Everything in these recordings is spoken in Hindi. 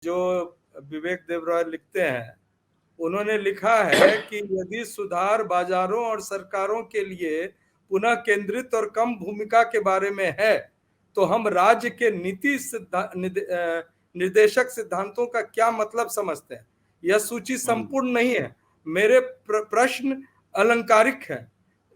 जो विवेक देवराय लिखते हैं, उन्होंने लिखा है कि यदि सुधार बाजारों और सरकारों के लिए पुनः केंद्रित और कम भूमिका के बारे में है, तो हम राज्य के नीति निर्देशक सिद्धांतों का क्या मतलब समझते हैं। यह सूची संपूर्ण नहीं है, मेरे प्रश्न अलंकारिक है।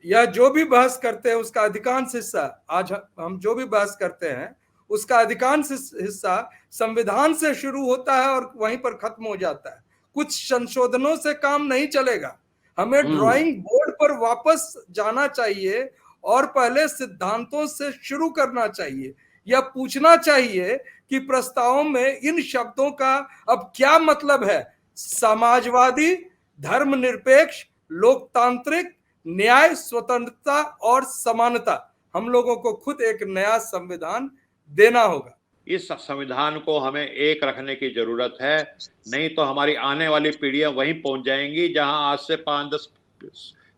यह जो भी बहस करते हैं उसका अधिकांश हिस्सा, आज हम जो भी बहस करते हैं उसका अधिकांश हिस्सा संविधान से शुरू होता है और वहीं पर खत्म हो जाता है। कुछ संशोधनों से काम नहीं चलेगा, हमें ड्राइंग बोर्ड पर वापस जाना चाहिए और पहले सिद्धांतों से शुरू करना चाहिए। यह पूछना चाहिए कि प्रस्तावों में इन शब्दों का अब क्या मतलब है। समाजवादी, धर्मनिरपेक्ष, लोकतांत्रिक, न्याय, स्वतंत्रता और समानता। हम लोगों को खुद एक नया संविधान देना होगा। इस संविधान को हमें एक रखने की जरूरत है, नहीं तो हमारी आने वाली पीढ़ियां वहीं पहुंच जाएंगी जहां आज से 5-10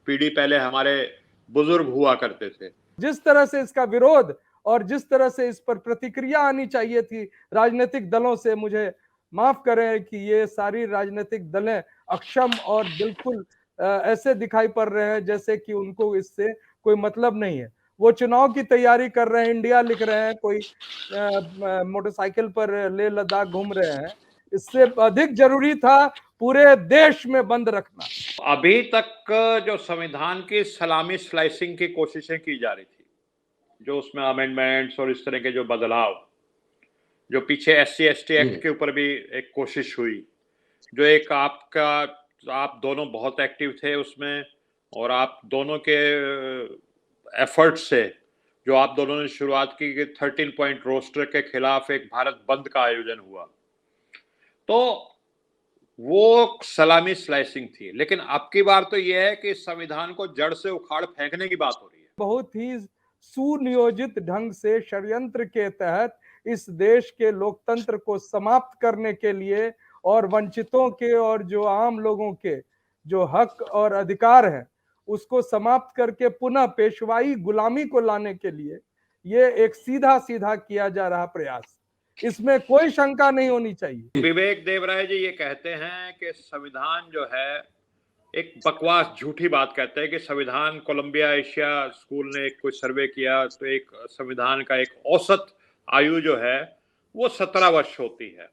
पीढ़ी पहले हमारे बुजुर्ग हुआ करते थे। जिस तरह से इसका विरोध और जिस तरह से इस पर प्रतिक्रिया आनी चाहिए थी राजनीतिक दलों से, मुझे माफ करें कि ये सारी राजनीतिक दलें अक्षम और बिल्कुल ऐसे दिखाई पड़ रहे हैं जैसे कि उनको इससे कोई मतलब नहीं है। वो चुनाव की तैयारी कर रहे हैं, इंडिया लिख रहे हैं, कोई मोटरसाइकिल पर लेह लद्दाख घूम रहे हैं। इससे अधिक जरूरी था पूरे देश में बंद रखना। अभी तक जो संविधान की सलामी स्लाइसिंग की कोशिशें की जा रही थी, जो उसमें अमेंडमेंट्स और इस तरह के जो बदलाव, जो पीछे SC/ST एक्ट के ऊपर भी एक कोशिश हुई, जो एक आप दोनों बहुत एक्टिव थे उसमें, और आप दोनों के एफर्ट से जो आप दोनों ने शुरुआत की कि 13 पॉइंट रोस्टर के खिलाफ एक भारत बंद का आयोजन हुआ, तो वो सलामी स्लाइसिंग थी। लेकिन अब की बार तो यह है कि संविधान को जड़ से उखाड़ फेंकने की बात हो रही है। बहुत ही सुनियोजित ढंग से षड्यंत्र के तहत इस देश के लोकतंत्र को समाप्त करने के लिए और वंचितों के और जो आम लोगों के जो हक और अधिकार हैं उसको समाप्त करके पुनः पेशवाई गुलामी को लाने के लिए ये एक सीधा सीधा किया जा रहा प्रयास, इसमें कोई शंका नहीं होनी चाहिए। विवेक देवराय जी ये कहते हैं कि संविधान जो है एक बकवास झूठी बात कहते हैं कि संविधान, कोलंबिया एशिया स्कूल ने एक कोई सर्वे किया तो एक संविधान का एक औसत आयु जो है वो 17 वर्ष होती है।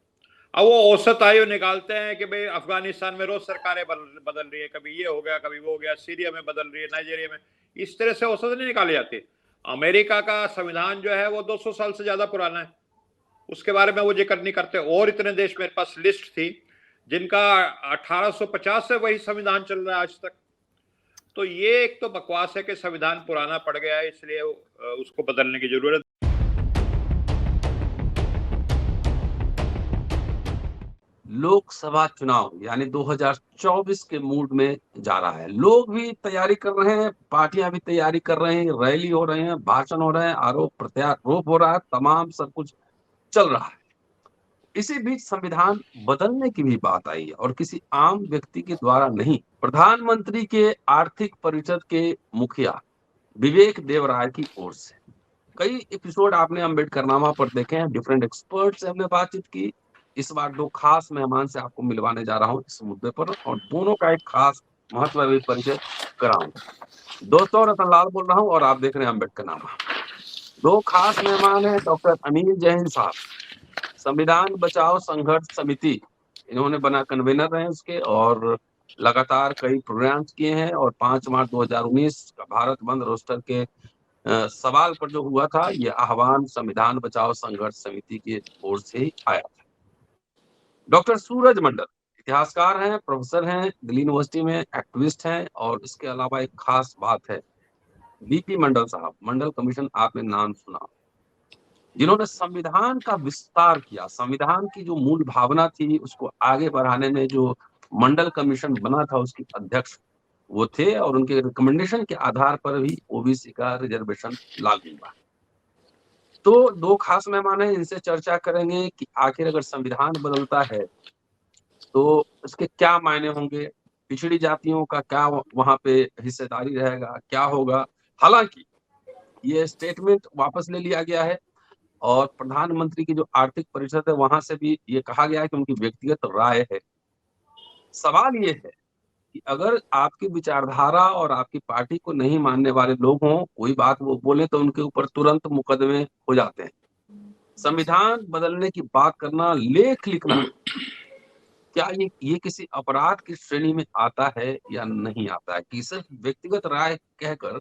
अब वो औसत आयु निकालते हैं कि भाई अफगानिस्तान में रोज सरकारें बदल रही है, कभी ये हो गया कभी वो हो गया, सीरिया में बदल रही है, नाइजीरिया में, इस तरह से औसत नहीं निकाली जाती। अमेरिका का संविधान जो है वो 200 साल से ज्यादा पुराना है, उसके बारे में वो जिक्र नहीं करते। और इतने देश, मेरे पास लिस्ट थी जिनका 1850 से वही संविधान चल रहा है आज तक। तो ये एक तो बकवास है कि संविधान पुराना पड़ गया है इसलिए उसको बदलने की जरूरत। लोकसभा चुनाव यानी 2024 के मूड में जा रहा है। लोग भी तैयारी कर रहे हैं, पार्टियां भी तैयारी कर रहे हैं, रैली हो रहे हैं, भाषण हो रहे हैं, आरोप प्रत्यारोप हो रहा है, तमाम सब कुछ चल रहा है। इसी बीच संविधान बदलने की भी बात आई है, और किसी आम व्यक्ति के द्वारा नहीं, प्रधानमंत्री के आर्थिक परिषद के मुखिया विवेक देवराय की ओर से। कई एपिसोड आपने अम्बेडकरनामा पर देखे हैं, डिफरेंट एक्सपर्ट से हमने बातचीत की। इस बार दो खास मेहमान से आपको मिलवाने जा रहा हूं इस मुद्दे पर, और दोनों का एक खास महत्व भी परिचय कराऊंगा। दोस्तों, रतनलाल बोल रहा हूं और आप देख रहे हैं अम्बेडकरनामा। दो खास मेहमान हैं डॉक्टर अनिल जैन साहब, संविधान बचाओ संघर्ष समिति इन्होंने बना कन्वेनर रहे उसके, और लगातार कई प्रोग्राम्स किए हैं। और 5 मार्च 2019 का भारत बंद रोस्टर के सवाल पर जो हुआ था, ये आह्वान संविधान बचाओ संघर्ष समिति की ओर से ही आया था। डॉक्टर सूरज मंडल इतिहासकार हैं, प्रोफेसर हैं, दिल्ली यूनिवर्सिटी में एक्टिविस्ट हैं, और इसके अलावा एक खास बात है, बीपी मंडल साहब, मंडल कमीशन आपने नाम सुना, जिन्होंने संविधान का विस्तार किया। संविधान की जो मूल भावना थी उसको आगे बढ़ाने में जो मंडल कमीशन बना था उसके अध्यक्ष वो थे, और उनके रिकमेंडेशन के आधार पर भी ओबीसी का रिजर्वेशन लागू हुआ। तो दो खास मेहमान हैं, इनसे चर्चा करेंगे कि आखिर अगर संविधान बदलता है तो इसके क्या मायने होंगे, पिछड़ी जातियों का क्या वहां पे हिस्सेदारी रहेगा, क्या होगा। हालांकि ये स्टेटमेंट वापस ले लिया गया है और प्रधानमंत्री की जो आर्थिक परिषद है वहां से भी ये कहा गया है कि उनकी व्यक्तिगत राय है। सवाल ये है कि अगर आपकी विचारधारा और आपकी पार्टी को नहीं मानने वाले लोग हों, कोई बात वो बोले तो उनके ऊपर तुरंत मुकदमे हो जाते हैं। संविधान बदलने की बात करना, लेख लिखना, क्या ये किसी अपराध की श्रेणी में आता है या नहीं आता है कि सिर्फ व्यक्तिगत राय कहकर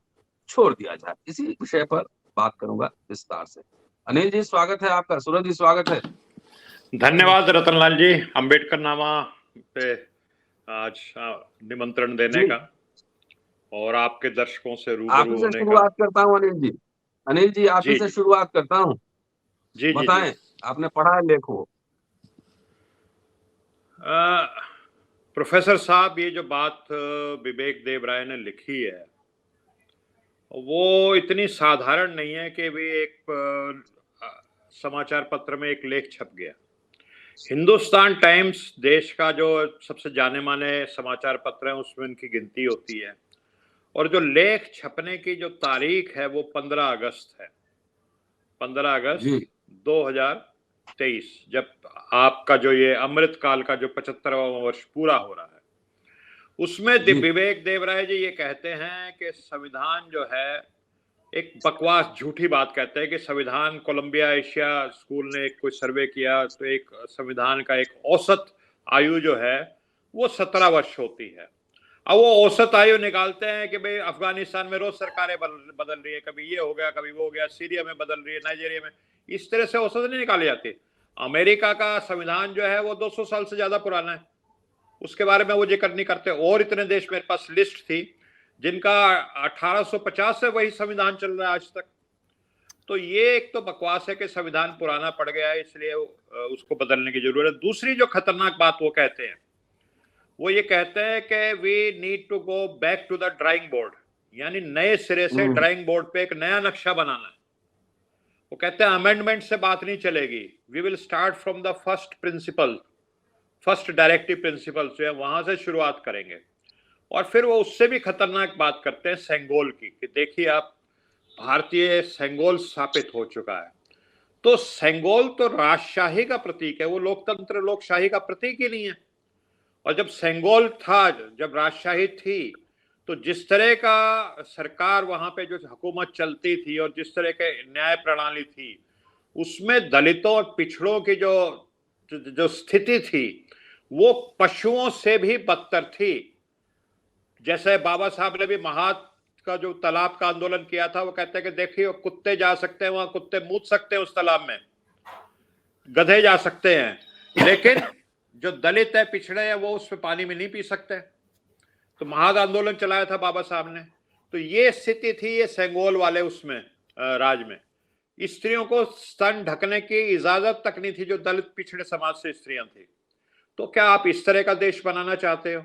छोड़ दिया जाए? इसी विषय पर बात करूंगा विस्तार से। अनिल जी स्वागत है आपका, सूरज जी स्वागत है। धन्यवाद रतनलाल जी, अंबेडकर नामा पे आज निमंत्रण देने का और आपके दर्शकों से रूबरू आप ही से होने का। शुरुआत करता हूँ अनिल जी। अनिल जी आप ही से शुरुआत करता हूँ। जी बताएं, आपने पढ़ा है लेख वो? प्रोफेसर साहब, ये जो बात विवेक देव राय ने लिखी है वो इतनी साधारण नहीं है कि भी एक समाचार पत्र में एक लेख छप गया। हिंदुस्तान टाइम्स देश का जो सबसे जाने माने समाचार पत्र है उसमें उनकी गिनती होती है, और जो लेख छपने की जो तारीख है वो 15 अगस्त है, 15 अगस्त 2023, जब आपका जो ये अमृत काल का जो 75वां वर्ष पूरा हो रहा है। उसमें विवेक देव राय जी ये कहते हैं कि संविधान जो है एक बकवास झूठी बात कहते हैं कि संविधान, कोलंबिया एशिया स्कूल ने एक कोई सर्वे किया तो एक संविधान का एक औसत आयु जो है वो 17 वर्ष होती है। अब वो औसत आयु निकालते हैं कि भाई अफगानिस्तान में रोज सरकारें बदल रही है, कभी ये हो गया कभी वो हो गया, सीरिया में बदल रही है, नाइजीरिया में, इस तरह से औसत नहीं निकाली जाती। अमेरिका का संविधान जो है वो 200 साल से ज्यादा पुराना है, उसके बारे में वो जिक्र नहीं करते। और इतने देश, मेरे पास लिस्ट थी जिनका 1850 से वही संविधान चल रहा है आज तक। तो ये एक तो बकवास है कि संविधान पुराना पड़ गया है इसलिए उसको बदलने की जरूरत है। दूसरी जो खतरनाक बात वो कहते हैं, वो ये कहते हैं कि we need to go back to the drawing board, यानी नए सिरे से ड्राइंग बोर्ड पे एक नया नक्शा बनाना है। वो कहते हैं अमेंडमेंट से बात नहीं चलेगी, we will start from the first principle, first directive principle जो है वहां से शुरुआत करेंगे। और फिर वो उससे भी खतरनाक बात करते हैं सेंगोल की, कि देखिए आप, भारतीय सेंगोल स्थापित हो चुका है। तो सेंगोल तो राजशाही का प्रतीक है, वो लोकतंत्र लोकशाही का प्रतीक ही नहीं है। और जब सेंगोल था, जब राजशाही थी, तो जिस तरह का सरकार वहां पे जो हुकूमत चलती थी और जिस तरह के न्याय प्रणाली थी, उसमें दलितों और पिछड़ों की जो स्थिति थी वो पशुओं से भी बदतर थी। जैसे बाबा साहब ने भी महात का जो तालाब का आंदोलन किया था, वो कहते हैं कि देखिए कुत्ते जा सकते हैं वहां, कुत्ते मूत सकते हैं उस तालाब में, गधे जा सकते हैं, लेकिन जो दलित है, पिछड़े हैं, वो उसमें पानी में नहीं पी सकते। तो महाद आंदोलन चलाया था बाबा साहब ने। तो ये स्थिति थी ये सेंगोल वाले उसमें राज में। स्त्रियों को स्तन ढकने की इजाजत तक नहीं थी जो दलित पिछड़े समाज से स्त्रियां थी। तो क्या आप इस तरह का देश बनाना चाहते हो?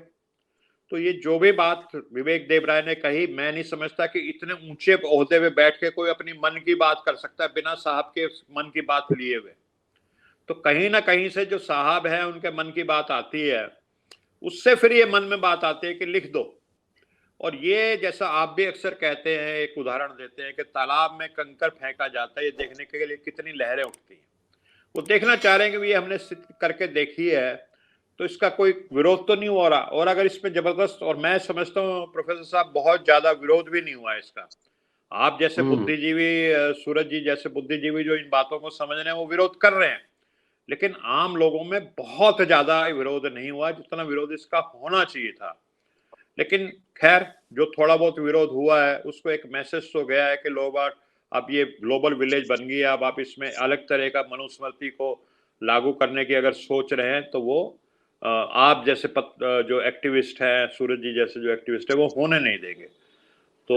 तो ये जो भी बात विवेक देव राय ने कही, मैं नहीं समझता कि इतने ऊंचे ओहदे पे बैठ के कोई अपनी मन की बात कर सकता है बिना साहब के मन की बात लिए हुए। तो कहीं ना कहीं से जो साहब है उनके मन की बात आती है, उससे फिर ये मन में बात आती है कि लिख दो। और ये जैसा आप भी अक्सर कहते हैं, एक उदाहरण देते हैं कि तालाब में कंकर फेंका जाता है, ये देखने के लिए कितनी लहरें उठती हैं। वो देखना चाह रहे हैं कि ये हमने करके देखी है, तो इसका कोई विरोध तो नहीं हो रहा। और अगर इसमें जबरदस्त, और मैं समझता हूँ प्रोफेसर साहब बहुत ज्यादा विरोध भी नहीं हुआ है इसका। आप जैसे बुद्धिजीवी, सूरज जी जैसे बुद्धिजीवी जो इन बातों को समझ रहे हैं वो विरोध कर रहे हैं, लेकिन आम लोगों में बहुत ज्यादा विरोध नहीं हुआ जितना विरोध इसका होना चाहिए था। लेकिन खैर, जो थोड़ा बहुत विरोध हुआ है उसको एक मैसेज तो गया है कि लोग अब ये ग्लोबल विलेज बन गई है, अब आप इसमें अलग तरह का मनुस्मृति को लागू करने की अगर सोच रहे हैं तो वो आप जैसे जो एक्टिविस्ट है, सूरज जी जैसे जो एक्टिविस्ट है, वो होने नहीं देंगे। तो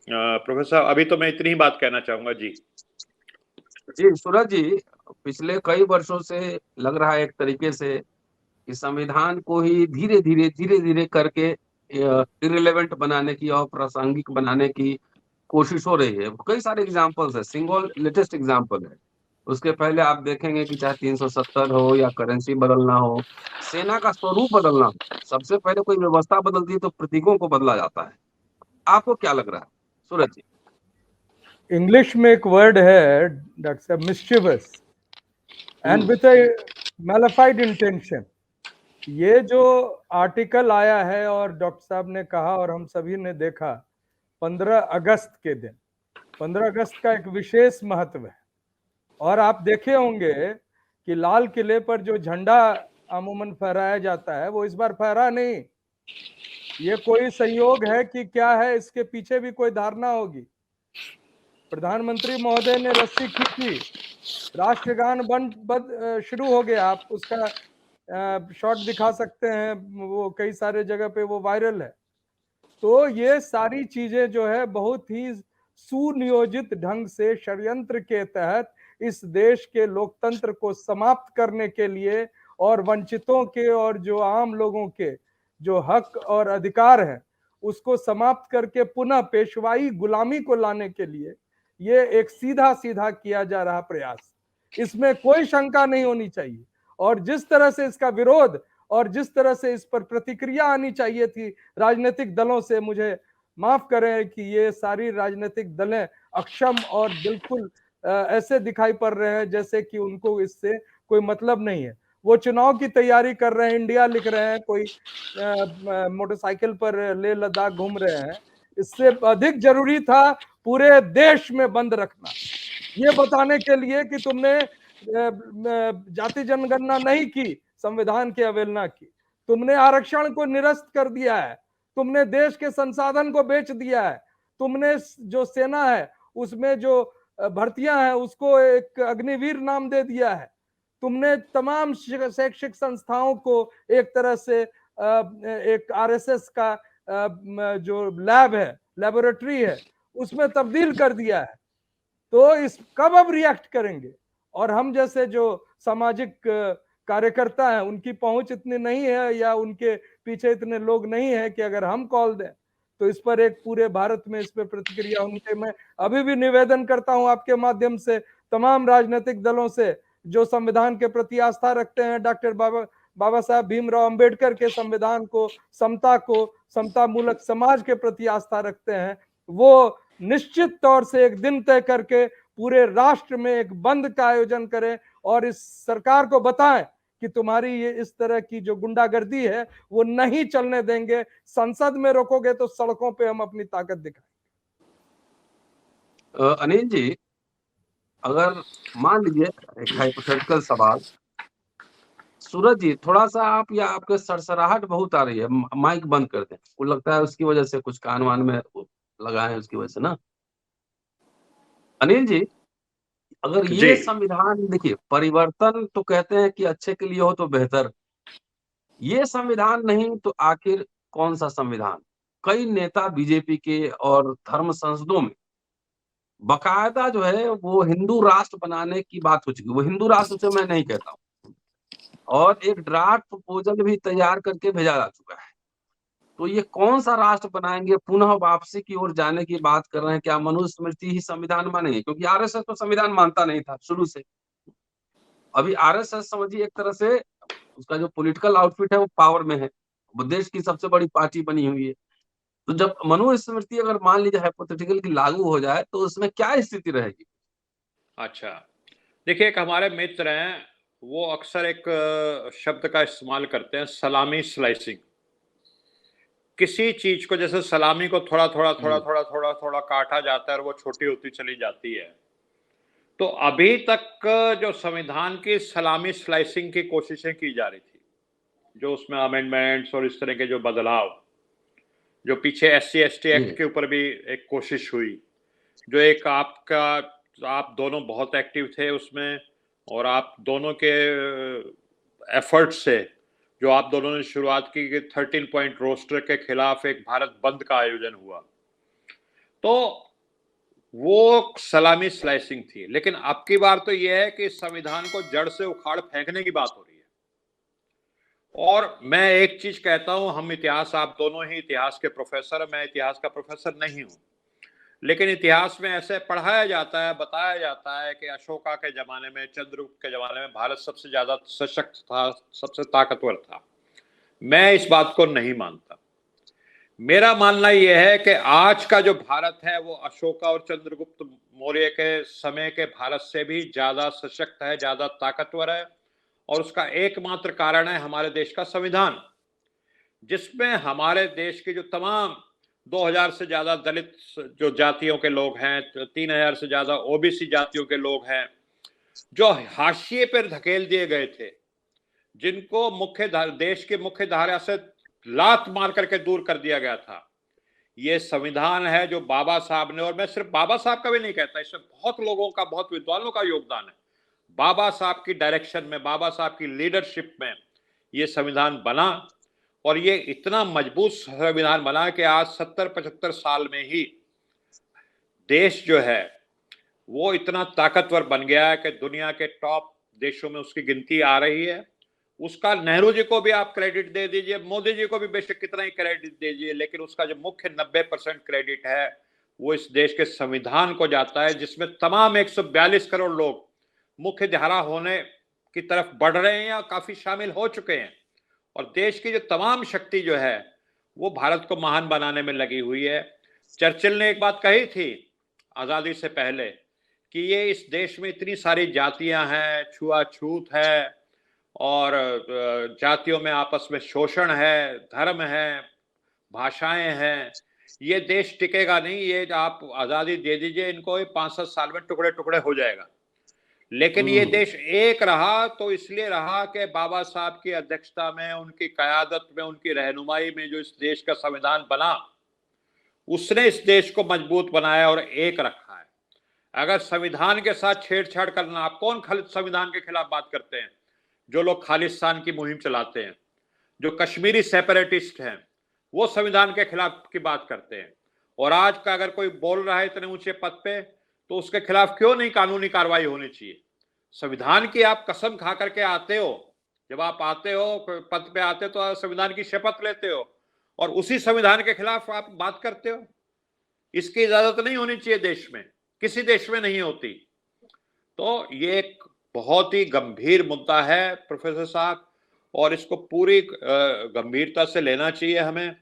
प्रोफेसर, अभी तो मैं इतनी ही बात कहना चाहूंगा। जी सूरज जी, पिछले कई वर्षों से लग रहा है एक तरीके से कि संविधान को ही धीरे धीरे करके इररिलेवेंट बनाने की और प्रासंगिक बनाने की कोशिश हो रही है। कई सारे एग्जांपल्स है, सिंगल लेटेस्ट एग्जांपल है। उसके पहले आप देखेंगे कि चाहे 370 हो या करेंसी बदलना हो, सेना का स्वरूप बदलना हो, सबसे पहले कोई व्यवस्था बदलती है तो प्रतीकों को बदला जाता है। आपको क्या लग रहा है सूरज जी? इंग्लिश में एक वर्ड है डॉक्टर साहब, मिस्chievous एंड विथ ए मैलिफाइड इंटेंशन। ये जो आर्टिकल आया है और डॉक्टर साहब ने कहा और हम सभी ने देखा 15 अगस्त के दिन, 15 अगस्त का एक विशेष महत्व है। और आप देखे होंगे कि लाल किले पर जो झंडा अमूमन फहराया जाता है वो इस बार फहरा नहीं। ये कोई संयोग है कि क्या है, इसके पीछे भी कोई धारणा होगी। प्रधानमंत्री महोदय ने रस्सी खींची, राष्ट्रगान बंद शुरू हो गया। आप उसका शॉट दिखा सकते हैं, वो कई सारे जगह पे वो वायरल है। तो ये सारी चीजें जो है बहुत ही सुनियोजित ढंग से षड्यंत्र के तहत इस देश के लोकतंत्र को समाप्त करने के लिए और वंचितों के और जो आम लोगों के जो हक और अधिकार है उसको समाप्त करके पुनः पेशवाई गुलामी को लाने के लिए ये एक सीधा सीधा किया जा रहा प्रयास, इसमें कोई शंका नहीं होनी चाहिए। और जिस तरह से इसका विरोध और जिस तरह से इस पर प्रतिक्रिया आनी चाहिए थी राजनीतिक दलों से, मुझे माफ करें कि ये सारी राजनीतिक दलें अक्षम और बिल्कुल ऐसे दिखाई पड़ रहे हैं जैसे कि उनको इससे कोई मतलब नहीं है। वो चुनाव की तैयारी कर रहे हैं, इंडिया लिख रहे हैं, कोई मोटरसाइकिल पर लेह लद्दाख घूम रहे हैं। इससे अधिक जरूरी था पूरे देश में बंद रखना, ये बताने के लिए कि तुमने जाति जनगणना नहीं की, संविधान की अवहेलना की, तुमने आरक्षण को निरस्त कर दिया है, तुमने देश के संसाधन को बेच दिया है, तुमने जो सेना है उसमें जो भर्तियां हैं उसको एक अग्निवीर नाम दे दिया है, तुमने तमाम शैक्षिक संस्थाओं को एक तरह से एक आरएसएस का जो लैब है, लेबोरेटरी है, उसमें तब्दील कर दिया है। तो इस कब अब रिएक्ट करेंगे? और हम जैसे जो सामाजिक कार्यकर्ता हैं उनकी पहुंच इतनी नहीं है या उनके पीछे इतने लोग नहीं है कि अगर हम कॉल दें तो इस पर एक पूरे भारत में इस पर प्रतिक्रिया होनी चाहिए। मैं अभी भी निवेदन करता हूं आपके माध्यम से तमाम राजनीतिक दलों से जो संविधान के प्रति आस्था रखते हैं, डॉक्टर बाबा साहब भीमराव अंबेडकर के संविधान को, समता मूलक समाज के प्रति आस्था रखते हैं, वो निश्चित तौर से एक दिन तय करके पूरे राष्ट्र में एक बंद का आयोजन करें और इस सरकार को बताएं कि तुम्हारी ये इस तरह की जो गुंडागर्दी है वो नहीं चलने देंगे। संसद में रोकोगे तो सड़कों पे हम अपनी ताकत दिखाएंगे। अनिल जी, अगर मान लीजिए एक हाइपोथेटिकल सवाल, सूरज जी थोड़ा सा आप या आपके सरसराहट बहुत आ रही है, माइक बंद कर दें, वो लगता है उसकी वजह से कुछ कान वान में लगा है उसकी वजह से ना। अनिल जी, अगर ये संविधान, देखिए परिवर्तन तो कहते हैं कि अच्छे के लिए हो तो बेहतर, ये संविधान नहीं तो आखिर कौन सा संविधान? कई नेता बीजेपी के और धर्म संसदों में बकायदा जो है वो हिंदू राष्ट्र बनाने की बात हो चुकी, वो हिंदू राष्ट्र से मैं नहीं कहता हूँ, और एक ड्राफ्ट प्रपोजल भी तैयार करके भेजा जा चुका है। तो ये कौन सा राष्ट्र बनाएंगे? पुनः वापसी की ओर जाने की बात कर रहे हैं। क्या मनुस्मृति ही संविधान मानेंगे? क्योंकि आरएसएस तो संविधान मानता नहीं था शुरू से। अभी आरएसएस समझिए एक तरह से उसका जो पॉलिटिकल आउटफिट है वो पावर में है, वो देश की सबसे बड़ी पार्टी बनी हुई है। तो जब मनुस्मृति अगर मान लीजिए हाइपोथेटिकल की लागू हो जाए तो उसमें क्या स्थिति रहेगी? अच्छा, देखिए एक हमारे मित्र हैं, वो अक्सर एक शब्द का इस्तेमाल करते हैं, सलामी स्लाइसिंग। किसी चीज को जैसे सलामी को थोड़ा थोड़ा काटा जाता है और वो छोटी होती चली जाती है। तो अभी तक जो संविधान की सलामी स्लाइसिंग की कोशिशें की जा रही थी, जो उसमें अमेंडमेंट्स और इस तरह के जो बदलाव, जो पीछे SC/ST एक्ट के ऊपर भी एक कोशिश हुई, जो एक आप दोनों बहुत एक्टिव थे उसमें, और आप दोनों के एफर्ट से जो आप दोनों ने शुरुआत की कि 13 पॉइंट रोस्टर के खिलाफ एक भारत बंद का आयोजन हुआ, तो वो सलामी स्लाइसिंग थी। लेकिन अब की बार तो यह है कि संविधान को जड़ से उखाड़ फेंकने की बात हो रही है। और मैं एक चीज कहता हूं, हम इतिहास, आप दोनों ही इतिहास के प्रोफेसर, मैं इतिहास का प्रोफेसर नहीं हूं, लेकिन इतिहास में ऐसे पढ़ाया जाता है, बताया जाता है कि अशोका के जमाने में, चंद्रगुप्त के जमाने में भारत सबसे ज्यादा सशक्त था, सबसे ताकतवर था। मैं इस बात को नहीं मानता। मेरा मानना यह है कि आज का जो भारत है वो अशोका और चंद्रगुप्त मौर्य के समय के भारत से भी ज्यादा सशक्त है, ज्यादा ताकतवर है। और उसका एकमात्र कारण है हमारे देश का संविधान, जिसमें हमारे देश के जो तमाम 2000 से ज्यादा दलित जो जातियों के लोग हैं, 3000 से ज्यादा ओबीसी जातियों के लोग हैं, जो हाशिए पर धकेल दिए गए थे, जिनको देश के मुख्य धारा से लात मार करके दूर कर दिया गया था। ये संविधान है जो बाबा साहब ने, और मैं सिर्फ बाबा साहब का भी नहीं कहता, इसमें बहुत लोगों का, बहुत विद्वानों का योगदान है। बाबा साहब की डायरेक्शन में, बाबा साहब की लीडरशिप में ये संविधान बना, और ये इतना मजबूत संविधान बना कि आज 70-75 साल में ही देश जो है वो इतना ताकतवर बन गया है कि दुनिया के टॉप देशों में उसकी गिनती आ रही है। उसका नेहरू जी को भी आप क्रेडिट दे दीजिए, मोदी जी को भी बेशक कितना ही क्रेडिट दे दीजिए, लेकिन उसका जो मुख्य 90% क्रेडिट है वो इस देश के संविधान को जाता है, जिसमें तमाम 142 करोड़ लोग मुख्य धारा होने की तरफ बढ़ रहे हैं या काफी शामिल हो चुके हैं। और देश की जो तमाम शक्ति जो है वो भारत को महान बनाने में लगी हुई है। चर्चिल ने एक बात कही थी आजादी से पहले कि ये इस देश में इतनी सारी जातियां हैं, छुआछूत है, और जातियों में आपस में शोषण है, धर्म है, भाषाएं हैं, ये देश टिकेगा नहीं। ये आप आजादी दे दीजिए इनको, 5-7 साल में टुकड़े टुकड़े हो जाएगा। लेकिन ये देश एक रहा तो इसलिए रहा कि बाबा साहब की अध्यक्षता में, उनकी क़यादत में, उनकी रहनुमाई में जो इस देश का संविधान बना, उसने इस देश को मजबूत बनाया और एक रखा है। अगर संविधान के साथ छेड़छाड़ करना, आप कौन संविधान के खिलाफ बात करते हैं? जो लोग खालिस्तान की मुहिम चलाते हैं, जो कश्मीरी सेपरेटिस्ट हैं, वो संविधान के खिलाफ की बात करते हैं। और आज का अगर कोई बोल रहा है इतने ऊंचे पद पे, तो उसके खिलाफ क्यों नहीं कानूनी कार्रवाई होनी चाहिए? संविधान की आप कसम खा करके आते हो, जब आप आते हो पद पे आते हो तो संविधान की शपथ लेते हो, और उसी संविधान के खिलाफ आप बात करते हो। इसकी इजाजत नहीं होनी चाहिए देश में, किसी देश में नहीं होती। तो ये एक बहुत ही गंभीर मुद्दा है प्रोफेसर साहब, और इसको पूरी गंभीरता से लेना चाहिए हमें।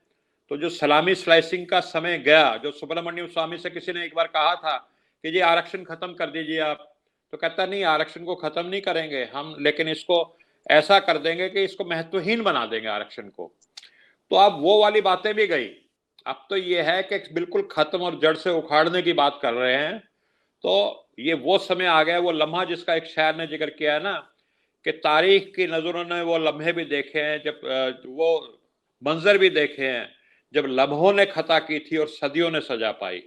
तो जो सलामी स्लाइसिंग का समय गया, जो सुब्रमण्यम स्वामी से किसी ने एक बार कहा था कि जी आरक्षण खत्म कर दीजिए आप, तो कहता नहीं, आरक्षण को खत्म नहीं करेंगे हम, लेकिन इसको ऐसा कर देंगे कि इसको महत्वहीन बना देंगे आरक्षण को। तो अब वो वाली बातें भी गई। अब तो ये है कि बिल्कुल खत्म और जड़ से उखाड़ने की बात कर रहे हैं। तो ये वो समय आ गया, वो लम्हा जिसका एक शायर ने जिक्र किया है ना, कि तारीख की नजरों ने वो लम्हे भी देखे हैं, जब वो मंजर भी देखे हैं जब लम्हों ने खता की थी और सदियों ने सजा पाई।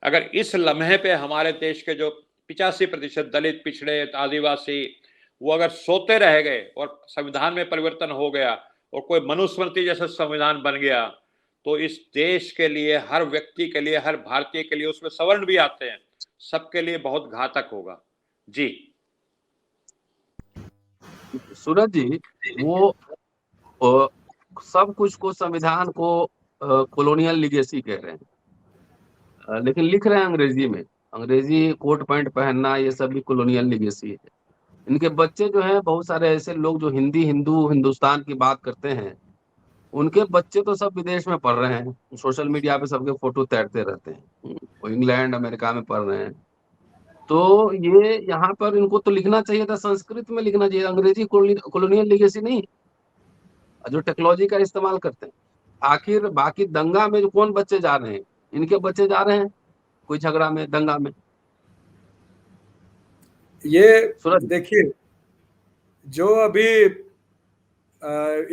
अगर इस लम्हे पे हमारे देश के जो 85% दलित, पिछड़े, आदिवासी, वो अगर सोते रह गए और संविधान में परिवर्तन हो गया और कोई मनुस्मृति जैसा संविधान बन गया, तो इस देश के लिए, हर व्यक्ति के लिए, हर भारतीय के लिए, उसमें सवर्ण भी आते हैं, सबके लिए बहुत घातक होगा। जी सूरज जी, वो सब कुछ को, संविधान को कॉलोनियल लीगेसी कह रहे हैं, लेकिन लिख रहे हैं अंग्रेजी में। अंग्रेजी कोट पैंट पहनना, ये सब भी कॉलोनियल लीगेसी है। इनके बच्चे जो हैं, बहुत सारे ऐसे लोग जो हिंदुस्तान की बात करते हैं, उनके बच्चे तो सब विदेश में पढ़ रहे हैं। सोशल मीडिया पे सबके फोटो तैरते रहते हैं, वो इंग्लैंड, अमेरिका में पढ़ रहे हैं। तो ये यहाँ पर इनको तो लिखना चाहिए था, संस्कृत में लिखना चाहिए, अंग्रेजी कॉलोनियल लीगेसी नहीं, जो टेक्नोलॉजी का इस्तेमाल करते हैं। आखिर बाकी दंगा में जो कौन बच्चे जा रहे हैं? इनके बच्चे जा रहे हैं कोई झगड़ा में, दंगा में। ये देखिए, जो अभी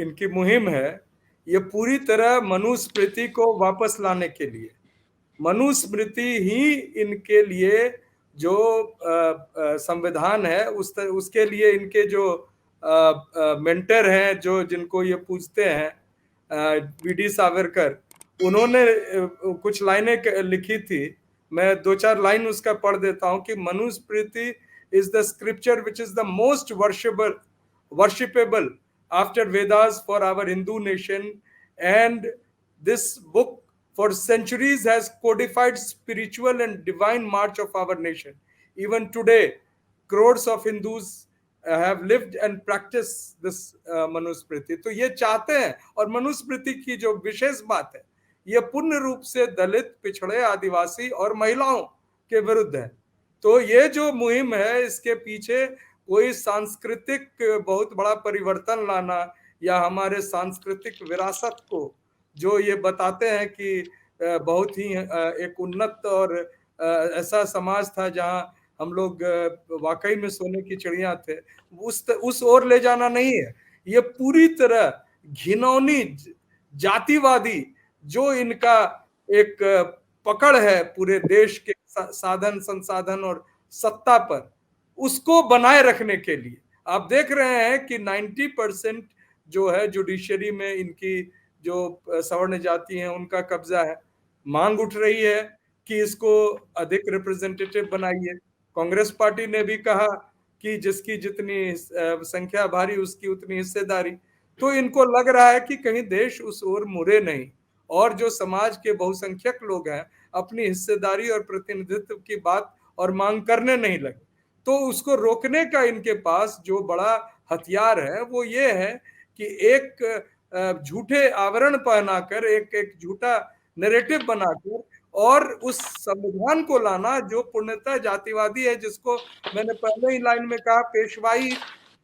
इनकी मुहिम है, ये पूरी तरह मनुस्मृति को वापस लाने के लिए, मनुस्मृति ही इनके लिए जो संविधान है, उसके लिए इनके जो मेंटर हैं, जो जिनको ये पूछते हैं, वीडी सावरकर, उन्होंने कुछ लाइनें लिखी थी। मैं 2-4 लाइन उसका पढ़ देता हूं कि Manusmriti is the scripture which is the most worshipable after Vedas for our Hindu nation, and this book for centuries has codified spiritual and divine march of our nation. Even today, crores of Hindus have lived and practiced this Manusmriti. तो ये चाहते हैं, और मनुस्मृति की जो विशेष बात है, ये पूर्ण रूप से दलित, पिछड़े, आदिवासी और महिलाओं के विरुद्ध है। तो ये जो मुहिम है, इसके पीछे कोई सांस्कृतिक बहुत बड़ा परिवर्तन लाना या हमारे सांस्कृतिक विरासत को जो ये बताते हैं कि बहुत ही एक उन्नत और ऐसा समाज था जहां हम लोग वाकई में सोने की चिड़िया थे, उस ओर ले जाना नहीं है। ये पूरी तरह घिनौनी जातिवादी जो इनका एक पकड़ है पूरे देश के साधन संसाधन और सत्ता पर, उसको बनाए रखने के लिए आप देख रहे हैं कि 90% जो है जुडिशरी में इनकी जो सवर्ण जाति हैं उनका कब्जा है। मांग उठ रही है कि इसको अधिक रिप्रेजेंटेटिव बनाइए। कांग्रेस पार्टी ने भी कहा कि जिसकी जितनी संख्या भारी उसकी उतनी हिस्सेदारी। तो इनको लग रहा है कि कहीं देश उस ओर मुड़े नहीं, और जो समाज के बहुसंख्यक लोग हैं अपनी हिस्सेदारी और प्रतिनिधित्व की बात और मांग करने नहीं लगे। तो उसको रोकने का इनके पास जो बड़ा हथियार है वो ये है कि एक झूठे आवरण पहनाकर, एक झूठा नैरेटिव बनाकर और उस संविधान को लाना जो पूर्णतः जातिवादी है, जिसको मैंने पहले ही लाइन में कहा, पेशवाई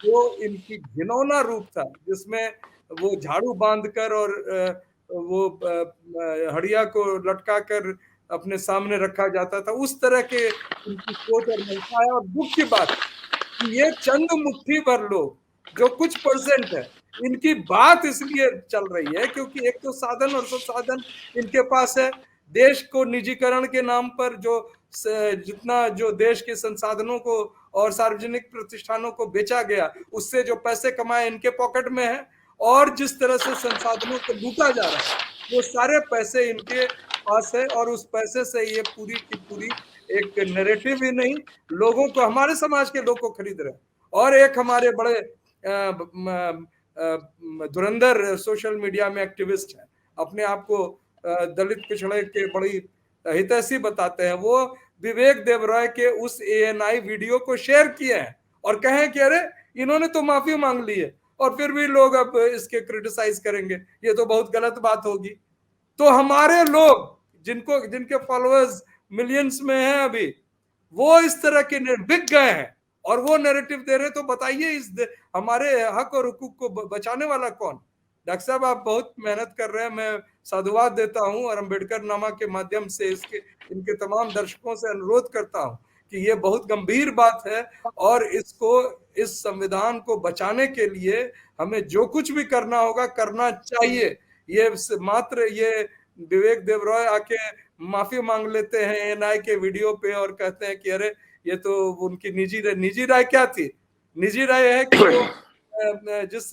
जो इनकी घिनौना रूप था, जिसमें वो झाड़ू बांधकर और वो हड़िया को लटका कर अपने सामने रखा जाता था, उस तरह के इनकी सोच और मंशा है। और दुख की बात कि ये चंद मुट्ठी भर लोग जो कुछ परसेंट है, इनकी बात इसलिए चल रही है क्योंकि एक तो साधन और संसाधन इनके पास है। देश को निजीकरण के नाम पर जो जितना जो देश के संसाधनों को और सार्वजनिक प्रतिष्ठानों को बेचा गया, उससे जो पैसे कमाए इनके पॉकेट में है, और जिस तरह से संसाधनों को लूटा जा रहा है वो सारे पैसे इनके पास है। और उस पैसे से ये पूरी की पूरी एक नैरेटिव ही नहीं, लोगों को, हमारे समाज के लोग को खरीद रहे हैं। और एक हमारे बड़े धुरंधर सोशल मीडिया में एक्टिविस्ट है, अपने आप को दलित पिछड़े के बड़ी हितैषी बताते हैं, वो विवेक देवराय के उस ANI वीडियो को शेयर किए हैं और कहें कि अरे इन्होंने तो माफी मांग ली है और फिर भी लोग अब इसके क्रिटिसाइज करेंगे, ये तो बहुत गलत बात होगी। तो हमारे लोग जिनके फॉलोअर्स मिलियंस में हैं अभी, वो इस तरह के बिक गए हैं और वो नैरेटिव दे रहे। तो बताइए इस हमारे हक और हुकूक को बचाने वाला कौन? डॉक्टर साहब आप बहुत मेहनत कर रहे हैं, मैं साधुवाद देता हूं और अम्बेडकर नामा के माध्यम से इनके तमाम दर्शकों से अनुरोध करता हूं कि ये बहुत गंभीर बात है और इसको, इस संविधान को बचाने के लिए हमें जो कुछ भी करना होगा करना चाहिए। ये मात्र ये विवेक देवराय आके माफी मांग लेते हैं ANI के वीडियो पे और कहते हैं कि अरे ये तो उनकी निजी राय क्या थी? निजी राय है कि वो जिस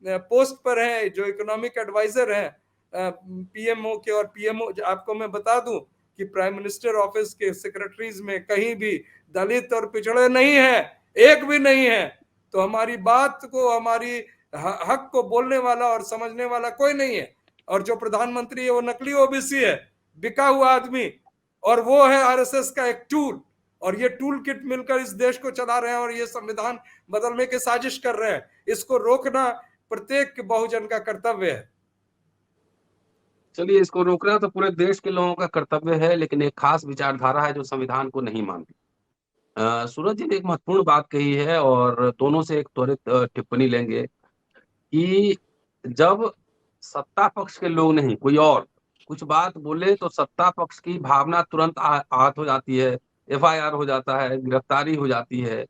पोस्ट पर है, जो इकोनॉमिक एडवाइजर हैं PMO के, और PMO आपको मैं बता दूं कि प्राइम मिनिस्टर ऑफिस के सेक्रेटरीज में कहीं भी दलित और पिछड़े नहीं है, एक भी नहीं है। तो हमारी बात को, हमारी हक को बोलने वाला और समझने वाला कोई नहीं है। और जो प्रधानमंत्री है वो नकली OBC है, बिका हुआ आदमी, और वो है RSS का एक टूल, और ये टूल किट मिलकर इस देश को चला रहे हैं और ये संविधान बदलने की साजिश कर रहे हैं। इसको रोकना प्रत्येक बहुजन का कर्तव्य है। चलिए, इसको रोकना तो पूरे देश के लोगों का कर्तव्य है, लेकिन एक खास विचारधारा है जो संविधान को नहीं मानती। सूरज जी ने एक महत्वपूर्ण बात कही है और दोनों से एक त्वरित टिप्पणी लेंगे कि जब सत्ता पक्ष के लोग नहीं, कोई और कुछ बात बोले तो सत्ता पक्ष की भावना तुरंत आहत हो जाती है, FIR हो जाता है, गिरफ्तारी हो जाती है,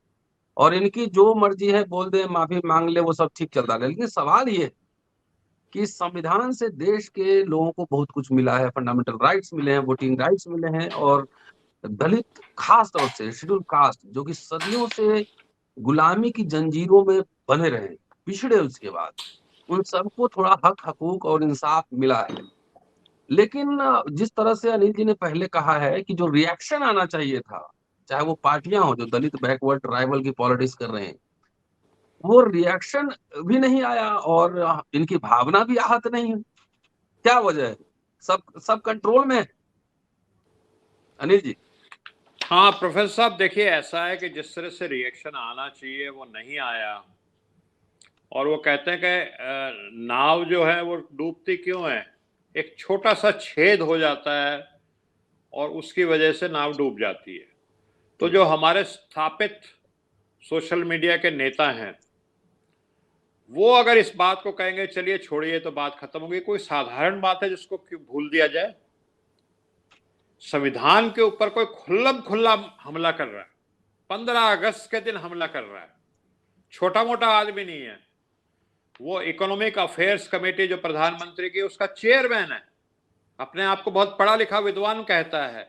और इनकी जो मर्जी है बोल दे, माफी मांग ले, वो सब ठीक चलता है। लेकिन सवाल ये कि संविधान से देश के लोगों को बहुत कुछ मिला है, फंडामेंटल राइट्स मिले हैं, वोटिंग राइट्स मिले हैं, और दलित खास तौर से शेड्यूल कास्ट जो कि सदियों से गुलामी की जंजीरों में बने रहे, पिछड़े, उसके बाद उन सबको थोड़ा हक, हकूक और इंसाफ मिला है। लेकिन जिस तरह से अनिल जी ने पहले कहा है कि जो रिएक्शन आना चाहिए था, चाहे वो पार्टियां हो जो दलित बैकवर्ड ट्राइबल की पॉलिटिक्स कर रहे हैं, वो रिएक्शन भी नहीं आया और इनकी भावना भी आहत नहीं है। क्या वजह है? सब कंट्रोल में है। अनिल जी। हाँ प्रोफेसर साहब, देखिए ऐसा है कि जिस तरह से रिएक्शन आना चाहिए वो नहीं आया, और वो कहते हैं कि नाव जो है वो डूबती क्यों है, एक छोटा सा छेद हो जाता है और उसकी वजह से नाव डूब जाती है। तो जो हमारे स्थापित सोशल मीडिया के नेता हैं, वो अगर इस बात को कहेंगे चलिए छोड़िए तो बात खत्म होगी, कोई साधारण बात है जिसको क्यों भूल दिया जाए? संविधान के ऊपर कोई खुल्लम खुल्ला हमला कर रहा है, 15 अगस्त के दिन हमला कर रहा है, छोटा मोटा आदमी नहीं है वो। इकोनॉमिक अफेयर्स कमेटी जो प्रधानमंत्री की, उसका चेयरमैन है, अपने आप को बहुत पढ़ा लिखा विद्वान कहता है।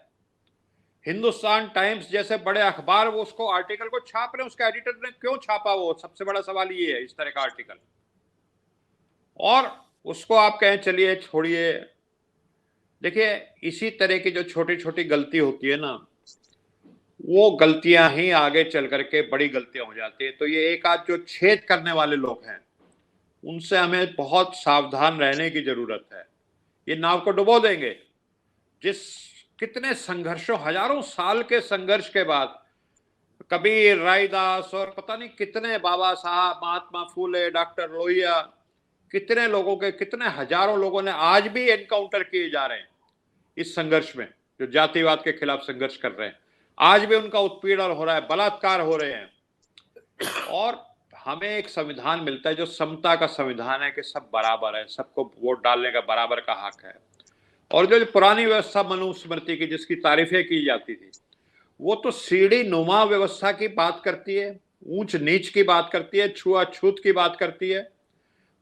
हिंदुस्तान टाइम्स जैसे बड़े अखबार वो उसको आर्टिकल को छाप रहे हैं, उसके एडिटर ने क्यों छापा? वो सबसे बड़ा सवाल ये है, इस तरह का आर्टिकल, और उसको आप कहें चलिए छोड़िए। देखिए, इसी तरह की जो छोटी छोटी गलती होती है ना, वो गलतियां ही आगे चल करके बड़ी गलतियां हो जाती है। तो ये एक आध जो छेद करने वाले लोग हैं, उनसे हमें बहुत सावधान रहने की जरूरत है। ये नाव को डुबो देंगे। जिस कितने संघर्षों, हजारों साल के संघर्ष के बाद कबीर, रायदास और पता नहीं कितने, बाबा साहब, महात्मा फूले, डॉक्टर लोहिया, कितने लोगों के, कितने हजारों लोगों ने आज भी एनकाउंटर किए जा रहे हैं इस संघर्ष में, जो जातिवाद के खिलाफ संघर्ष कर रहे हैं। आज भी उनका उत्पीड़न हो रहा है, बलात्कार हो रहे हैं। और हमें एक संविधान मिलता है जो समता का संविधान है कि सब बराबर है, सबको वोट डालने का बराबर का हक है। और जो पुरानी व्यवस्था मनुस्मृति की, जिसकी तारीफें की जाती थी, वो तो सीढ़ी नुमा व्यवस्था की बात करती है, ऊंच नीच की बात करती है, छुआछूत की बात करती है।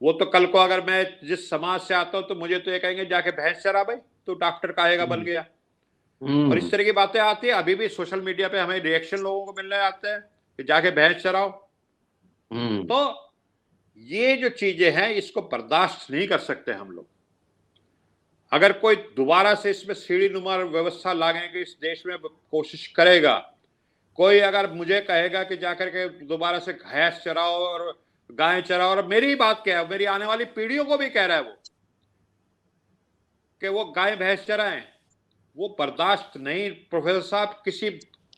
वो तो कल को अगर मैं जिस समाज से आता हूं तो मुझे तो ये कहेंगे जाके भैंस चरा भाई, तो डॉक्टर काहेगा बन गया। और इस तरह की बातें आती है। अभी भी सोशल मीडिया पे हमें रिएक्शन लोगों को मिलने आते हैं कि जाके भैंस चराओ। तो ये जो चीजें हैं, इसको बर्दाश्त नहीं कर सकते हम लोग। अगर कोई दोबारा से इसमें सीढ़ी नुमा व्यवस्था लाने की इस देश में कोशिश करेगा, कोई अगर मुझे कहेगा कि जाकर के दोबारा से भैंस चराओ और गाय चराओ, और मेरी बात क्या है, मेरी आने वाली पीढ़ियों को भी कह रहा है वो कि वो गाय भैंस चराएं, वो बर्दाश्त नहीं प्रोफेसर साहब, किसी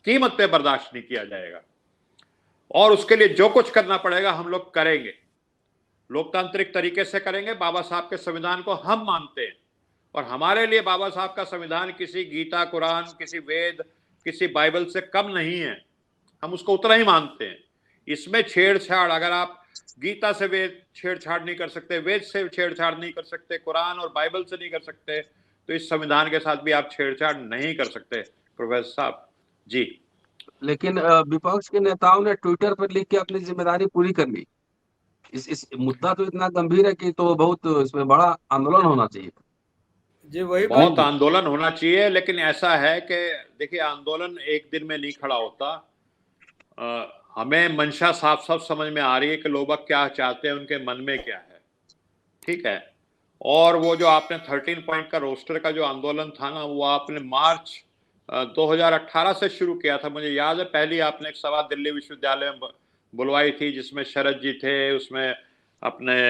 कीमत पे बर्दाश्त नहीं किया जाएगा। और उसके लिए जो कुछ करना पड़ेगा हम लोग करेंगे, लोकतांत्रिक तरीके से करेंगे। बाबा साहब के संविधान को हम मानते हैं, और हमारे लिए बाबा साहब का संविधान किसी गीता, कुरान, किसी वेद, किसी बाइबल से कम नहीं है। हम उसको उतना ही मानते हैं। इसमें छेड़छाड़, अगर आप गीता से वेद छेड़छाड़ नहीं कर सकते, वेद से छेड़छाड़ नहीं कर सकते, कुरान और बाइबल से नहीं कर सकते, तो इस संविधान के साथ भी आप छेड़छाड़ नहीं कर सकते प्रोफेसर साहब जी। लेकिन विपक्ष के नेताओं ने ट्विटर पर लिख के अपनी जिम्मेदारी पूरी कर ली। इस मुद्दा तो इतना गंभीर है कि तो बहुत इसमें बड़ा आंदोलन होना चाहिए जी। वही बहुत आंदोलन होना चाहिए। लेकिन ऐसा है कि देखिए, आंदोलन एक दिन में नहीं खड़ा होता। हमें मंशा साफ साफ समझ में आ रही है कि लोग क्या चाहते हैं, उनके मन में क्या है, ठीक है। और वो जो आपने 13 पॉइंट का रोस्टर का जो आंदोलन था ना, वो आपने मार्च 2018 से शुरू किया था। मुझे याद है पहली आपने एक सभा दिल्ली विश्वविद्यालय में बुलवाई थी, जिसमें शरद जी थे, उसमें अपने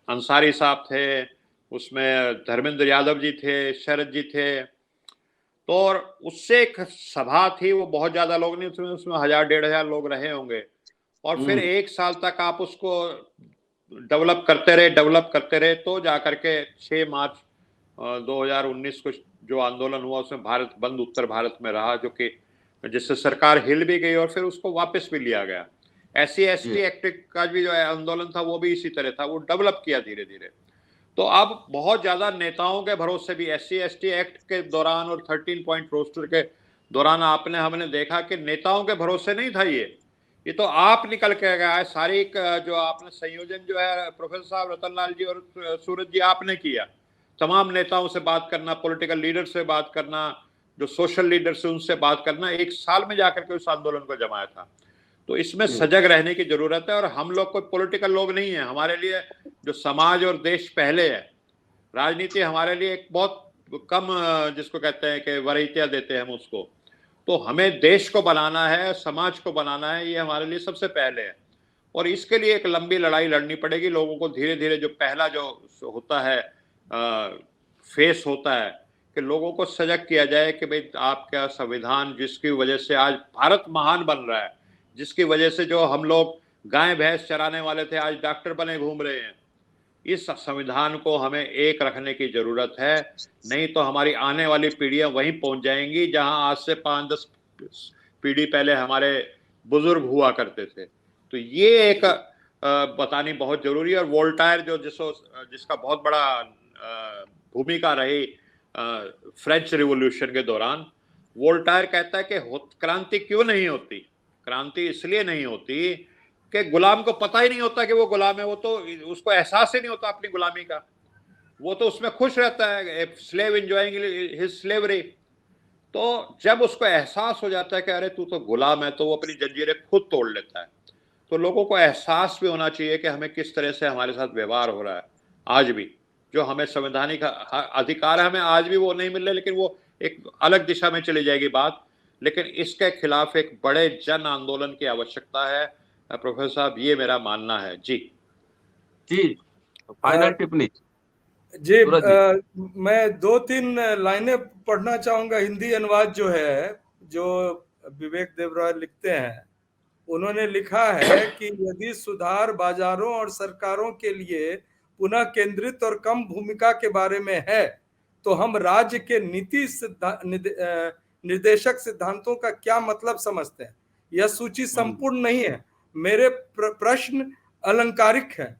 अंसारी साहब थे, उसमें धर्मेंद्र यादव जी थे, शरद जी थे। तो और उससे एक सभा थी, वो बहुत ज्यादा लोग नहीं, उसमें 1000-1500 लोग रहे होंगे। और फिर 1 साल तक आप उसको डेवलप करते रहे, तो जाकर के 6 मार्च 2019 को जो आंदोलन हुआ, उसमें भारत बंद उत्तर भारत में रहा, जो कि जिससे सरकार हिल भी गई और फिर उसको वापस भी लिया गया। SC/ST एक्ट का भी जो आंदोलन था, वो भी इसी तरह था, वो डेवलप किया धीरे धीरे। तो अब बहुत ज्यादा नेताओं के भरोसे भी SC/ST एक्ट के दौरान और 13 पॉइंट रोस्टर के दौरान हमने देखा कि नेताओं के भरोसे नहीं था। ये तो आप निकल के गया है। सारी जो आपने संयोजन जो है प्रोफेसर साहब, रतन लाल जी और सूरज जी, आपने किया। तमाम नेताओं से बात करना, पॉलिटिकल लीडर से बात करना, जो सोशल लीडर से उनसे बात करना, 1 साल में जाकर के उस आंदोलन को जमाया था। तो इसमें सजग रहने की जरूरत है। और हम लोग कोई पॉलिटिकल लोग नहीं है, हमारे लिए जो समाज और देश पहले है। राजनीति हमारे लिए एक बहुत कम, जिसको कहते हैं कि वरीयता देते हैं हम उसको। तो हमें देश को बनाना है, समाज को बनाना है, ये हमारे लिए सबसे पहले है। और इसके लिए एक लंबी लड़ाई लड़नी पड़ेगी। लोगों को धीरे धीरे, जो पहला जो होता है फेस होता है, कि लोगों को सजग किया जाए कि भाई आपका संविधान, जिसकी वजह से आज भारत महान बन रहा है, जिसकी वजह से जो हम लोग गाय भैंस चराने वाले थे आज डॉक्टर बने घूम रहे हैं, इस संविधान को हमें एक रखने की जरूरत है। नहीं तो हमारी आने वाली पीढ़ियां वहीं पहुंच जाएंगी जहां आज से 5-10 पीढ़ी पहले हमारे बुजुर्ग हुआ करते थे। तो ये एक बतानी बहुत जरूरी है। और वोल्टायर जो जिसका बहुत बड़ा भूमिका रही फ्रेंच रिवॉल्यूशन के दौरान, वोल्टायर कहता है कि क्रांति क्यों नहीं होती? क्रांति इसलिए नहीं होती कि गुलाम को पता ही नहीं होता कि वो गुलाम है, वो तो उसको एहसास ही नहीं होता अपनी गुलामी का, वो तो उसमें खुश रहता है, स्लेव एंजॉयिंग हिज स्लेवरी। तो जब उसको एहसास हो जाता है कि अरे तू तो गुलाम है, तो वो अपनी जंजीरें खुद तोड़ लेता है। तो लोगों को एहसास भी होना चाहिए कि हमें किस तरह से हमारे साथ व्यवहार हो रहा है। आज भी जो हमें संवैधानिक अधिकार है, हमें आज भी वो नहीं मिल रहे, लेकिन वो एक अलग दिशा में चली जाएगी बात। लेकिन इसके खिलाफ एक बड़े जन आंदोलन की आवश्यकता है प्रोफेसर साहब, ये मेरा मानना है। जी जी, फाइनल टिप्पणी जी। सूरज जी। मैं 2-3 लाइनें पढ़ना चाहूंगा। हिंदी अनुवाद जो है, जो विवेक देवराय लिखते हैं, उन्होंने लिखा है कि यदि सुधार बाजारों और सरकारों के लिए पुनः केंद्रित और कम भूमिका के बारे में है, तो हम राज्य के नीति निर्देशक सिद्धांतों का क्या मतलब समझते हैं? यह सूची संपूर्ण नहीं है, मेरे प्रश्न अलंकारिक है।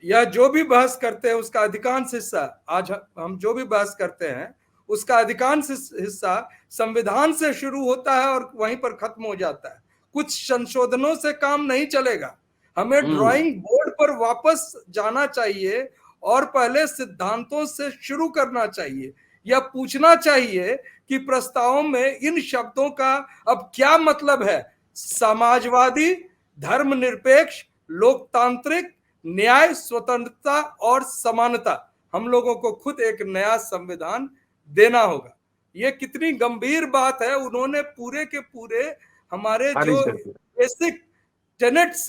यह जो भी बहस करते हैं उसका अधिकांश हिस्सा, आज हम जो भी बहस करते हैं उसका अधिकांश हिस्सा संविधान से शुरू होता है और वहीं पर खत्म हो जाता है। कुछ संशोधनों से काम नहीं चलेगा। हमें ड्राइंग बोर्ड पर वापस जाना चाहिए और पहले सिद्धांतों से शुरू करना चाहिए। यह पूछना चाहिए कि प्रस्तावों में इन शब्दों का अब क्या मतलब है? समाजवादी, धर्मनिरपेक्ष, लोकतांत्रिक, न्याय, स्वतंत्रता और समानता। हम लोगों को खुद एक नया संविधान देना होगा। ये कितनी गंभीर बात है। उन्होंने पूरे के पूरे हमारे जो बेसिक टेनेट्स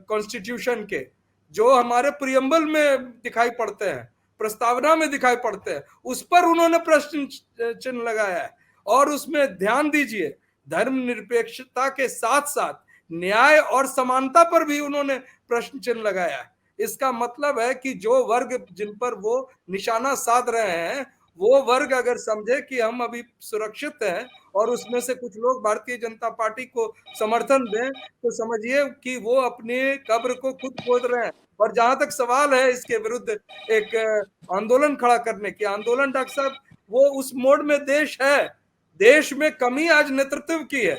कॉन्स्टिट्यूशन के, जो हमारे प्रियम्बल में दिखाई पड़ते हैं, प्रस्तावना में दिखाई पड़ते हैं, उस पर उन्होंने प्रश्न चिन्ह लगाया है। और उसमें ध्यान दीजिए, धर्मनिरपेक्षता के साथ साथ न्याय और समानता पर भी उन्होंने प्रश्न चिन्ह लगाया है। इसका मतलब है कि जो वर्ग जिन पर वो निशाना साध रहे हैं, वो वर्ग अगर समझे कि हम अभी सुरक्षित हैं और उसमें से कुछ लोग भारतीय जनता पार्टी को समर्थन दें, तो समझिए कि वो अपने कब्र को खुद खोद रहे हैं। और जहां तक सवाल है इसके विरुद्ध एक आंदोलन खड़ा करने की, आंदोलन डॉक्टर साहब वो उस मोड में देश है। देश में कमी आज नेतृत्व की है।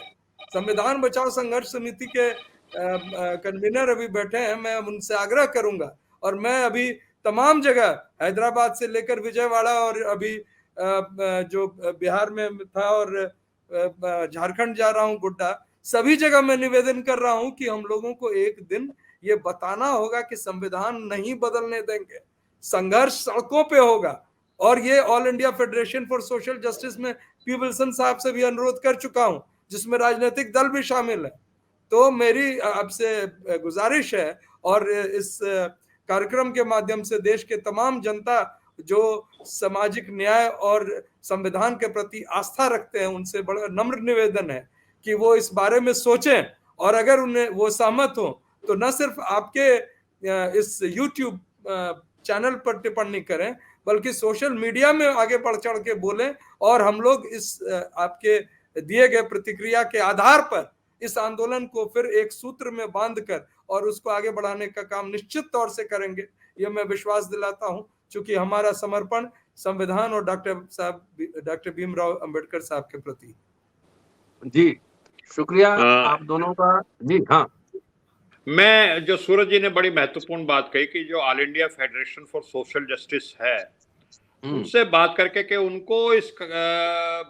संविधान बचाओ संघर्ष समिति के कन्वीनर अभी बैठे हैं, मैं उनसे आग्रह करूंगा, और मैं अभी तमाम जगह हैदराबाद से लेकर विजयवाड़ा और अभी जो बिहार में था और झारखंड जा रहा हूं, गोड्डा, सभी जगह मैं निवेदन कर रहा हूं कि हम लोगों को एक दिन ये बताना होगा कि संविधान नहीं बदलने देंगे। संघर्ष सड़कों पे होगा। और ये all India federation for social justice में पी विल्सन साहब से भी अनुरोध कर चुका हूं, जिसमें राजनीतिक दल भी शामिल है। तो मेरी आपसे गुजारिश है, और इस कार्यक्रम के माध्यम से देश के तमाम जनता जो सामाजिक न्याय और संविधान के प्रति आस्था रखते हैं, उनसे बड़ा नम्र निवेदन है कि वो इस बारे में सोचें, और अगर उन्हें वो सहमत हो तो न सिर्फ आपके इस YouTube चैनल पर टिप्पणी करें, बल्कि सोशल मीडिया में आगे बढ़ चढ़ के बोलें, और हम लोग इस आपके दिए गए प्रतिक्रिया के आधार पर इस आंदोलन को फिर एक सूत्र में बांधकर और उसको आगे बढ़ाने का काम निश्चित तौर से करेंगे। ये मैं विश्वास दिलाता हूं, क्योंकि हमारा समर्पण संविधान और डॉक्टर भीमराव अंबेडकर साहब के प्रति। जी शुक्रिया आप दोनों का। जी हाँ, मैं जो सूरज जी ने बड़ी महत्वपूर्ण बात कही कि जो all India federation for social justice है, उनसे बात करके कि उनको इस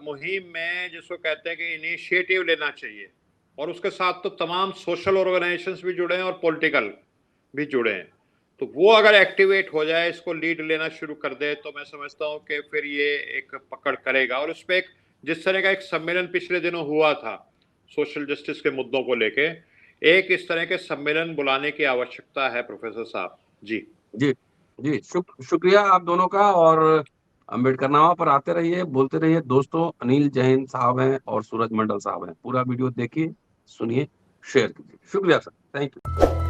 मुहिम में जिसको कहते हैं कि इनिशिएटिव लेना चाहिए, और उसके साथ तो तमाम सोशल ऑर्गेनाइजेशंस भी जुड़े हैं और पॉलिटिकल भी जुड़े हैं। तो वो अगर एक्टिवेट हो जाए, इसको लीड लेना शुरू कर दे, तो मैं समझता हूँ कि फिर ये एक पकड़ करेगा। और उस पर एक जिस तरह का एक सम्मेलन पिछले दिनों हुआ था सोशल जस्टिस के मुद्दों को लेके, एक इस तरह के सम्मेलन बुलाने की आवश्यकता है प्रोफेसर साहब। जी जी जी शुक्रिया आप दोनों का। और अम्बेडकर नामा पर आते रहिए, बोलते रहिए। दोस्तों, अनिल जैन साहब हैं और सूरज मंडल साहब हैं। पूरा वीडियो देखिए, सुनिए, शेयर कीजिए। शुक्रिया सर, थैंक यू।